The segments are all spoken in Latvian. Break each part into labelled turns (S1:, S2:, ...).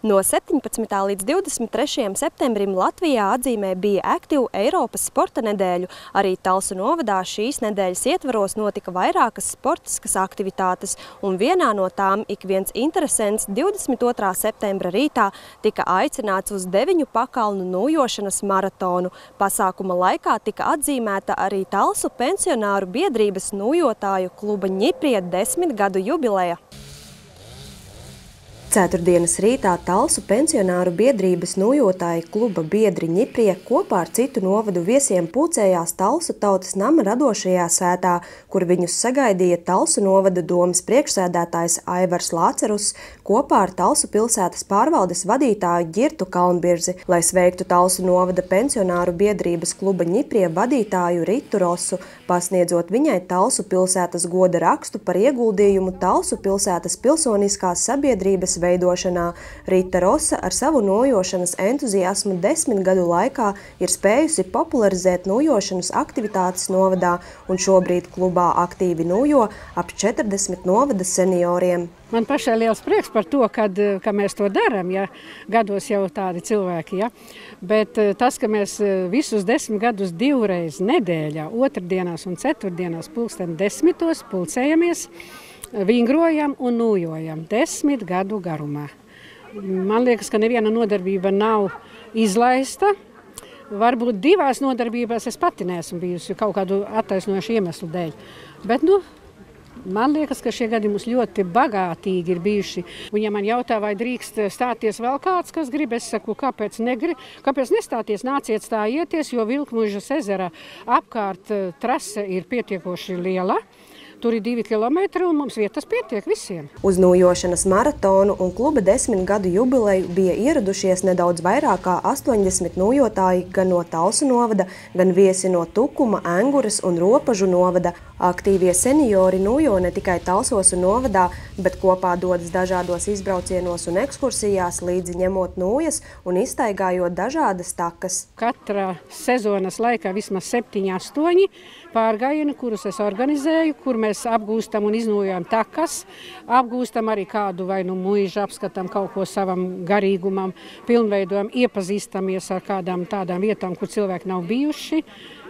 S1: No 17. līdz 23. septembrim Latvijā atzīmē Be Active Eiropas sporta nedēļu. Arī Talsu novadā šīs nedēļas ietvaros notika vairākas sportiskas aktivitātes, un vienā no tām ik viens interesents 22. septembra rītā tika aicināts uz 9 pakalnu nojošanas maratonu. Pasākuma laikā tika atzīmēta arī Talsu pensionāru biedrības nojotāju kluba Ņiprie 10 gadu jubileja. Ceturtdienas rītā Talsu pensionāru biedrības nojotāju kluba biedri Ņiprie kopā ar citu novadu viesiem pulcējās Talsu tautas nama radošajā sētā, kur viņus sagaidīja Talsu novada domas priekšsēdētājs Aivars Lācerus kopā ar Talsu pilsētas pārvaldes vadītāju Ģirtu Kalnbirzi, lai sveiktu Talsu novada pensionāru biedrības kluba Ņiprie vadītāju Ritu Rosu, pasniedzot viņai Talsu pilsētas goda rakstu par ieguldījumu Talsu pilsētas pilsoniskās sabiedrības veidošanā. Rita Rosa ar savu nojošanas entuziasmu 10 gadu laikā ir spējusi popularizēt nojošanas aktivitātes novadā, un šobrīd klubā aktīvi nojo ap 40 novada senioriem.
S2: Man pašai liels prieks par to, ka mēs to darām, ja gados jau tādi cilvēki, ja. Bet tas, ka mēs visus 10 gadus divreiz nedēļā, otrdienās un ceturtdienās pulksten 10 pulcējamies, vingrojam un nojojam 10 gadu garumā. Man liekas, ka neviena nodarbība nav izlaista. Varbūt 2 nodarbībās es pati neesmu bijusi kaut kādu attaisnojušu iemeslu dēļ. Bet, man liekas, ka šie gadi mums ļoti bagātīgi ir bijuši. Un, ja man jautā, vai drīkst stāties vēl kāds, kas grib, es saku, kāpēc nestāties, nāciet stājieties, jo Vilkmuižas ezera apkārt trase ir pietiekoši liela. Tur ir 2 kilometri un mums vietas pietiek visiem.
S1: Uz nojošanas maratonu un kluba 10 gadu jubileju bija ieradušies nedaudz vairāk kā 80 nojotāji gan no Talsu novada, gan viesi no Tukuma, Enguras un Ropažu novada. Aktīvie seniori nojo ne tikai Talsos un novadā, bet kopā dodas dažādos izbraucienos un ekskursijās, līdzi ņemot nojas un izstaigājot dažādas takas.
S2: Katra sezonas laikā vismaz 7-8 pārgājieni, kurus es organizēju, kur mēs apgūstam un iznojām takas, apgūstam arī kādu vai nu muižu, apskatām kaut ko savam garīgumam, pilnveidojam, iepazīstamies ar kādām tādām vietām, kur cilvēki nav bijuši.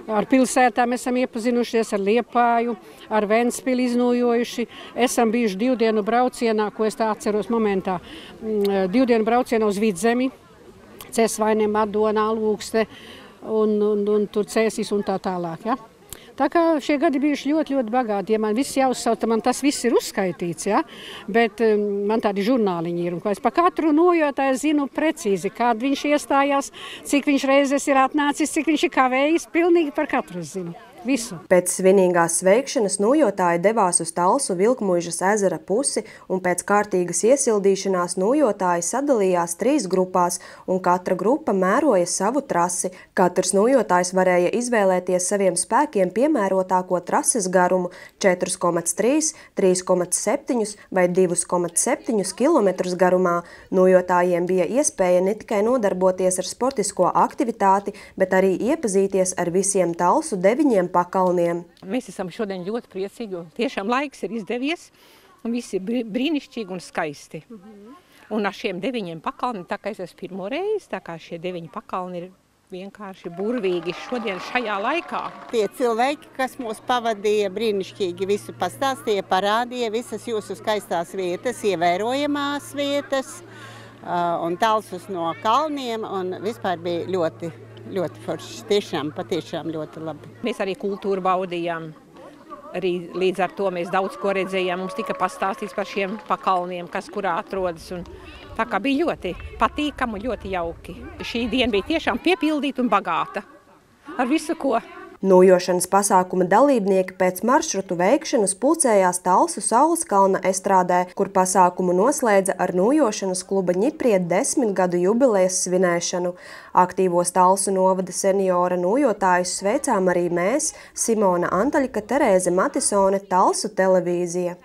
S2: Ar pilsētām esam iepazinušies, ar Liepāju, ar Ventspili iznojojuši. Esam bijuši 2 dienu braucienā, ko es tā atceros momentā, 2 dienu braucienā uz Vidzemi, Cēsvainiem, Madonā, Lūkste un tur Cēsis un tā tālāk. Ja? Tā kā šie gadi bijuši ļoti bagāti. Ja man viss jāuzsauta, man tas viss ir uzskaitīts, ja? Bet man tādi žurnāliņi ir. Un es pa katru nojotāju zinu precīzi, kad viņš iestājās, cik viņš reizes ir atnācis, cik viņš ir kavējis. Pilnīgi par katru zinu. Visu.
S1: Pēc svinīgās sveikšanas nojotāji devās uz Talsu Vilkmuižas ezera pusi, un pēc kārtīgas iesildīšanās nojotāji sadalījās 3 grupās, un katra grupa mēroja savu trasi. Katrs nojotājs varēja izvēlēties saviem spēkiem piemērotāko trases garumu 4,3, 3,7 vai 2,7 km garumā. Nojotājiem bija iespēja ne tikai nodarboties ar sportisko aktivitāti, bet arī iepazīties ar visiem Talsu 9 pakalniem.
S3: Mēs esam šodien ļoti priecīgi, jo tiešām laiks ir izdevies, un viss ir brīnišķīgi un skaisti. Un ar šiem 9 pakalniem, tā kā es esmu pirmo reizi, tā kā šie 9 pakalni ir vienkārši burvīgi šodien šajā laikā.
S4: Tie cilvēki, kas mūs pavadīja, brīnišķīgi visu pastāstīja, parādīja visas jūsu skaistās vietas, ievērojamās vietas, un Talsus no kalniem, un vispār bija ļoti forši, patiešām ļoti labi.
S3: Mēs arī kultūru baudījām, arī līdz ar to mēs daudz ko redzējām. Mums tika pastāstīts par šiem pakalniem, kas kurā atrodas. Un tā kā bija ļoti patīkami un ļoti jauki. Šī diena bija tiešām piepildīta un bagāta ar visu ko.
S1: Nojošanas pasākuma dalībnieki pēc maršrutu veikšanas pulcējās Talsu Sauleskalna estrādē, kur pasākumu noslēdza ar nojošanas kluba Ņiprie 10 gadu jubilejas svinēšanu. Aktīvos Talsu novada seniora nojotājus sveicām arī mēs, Simona Antaļka, Terēze Matisone, Talsu televīzija.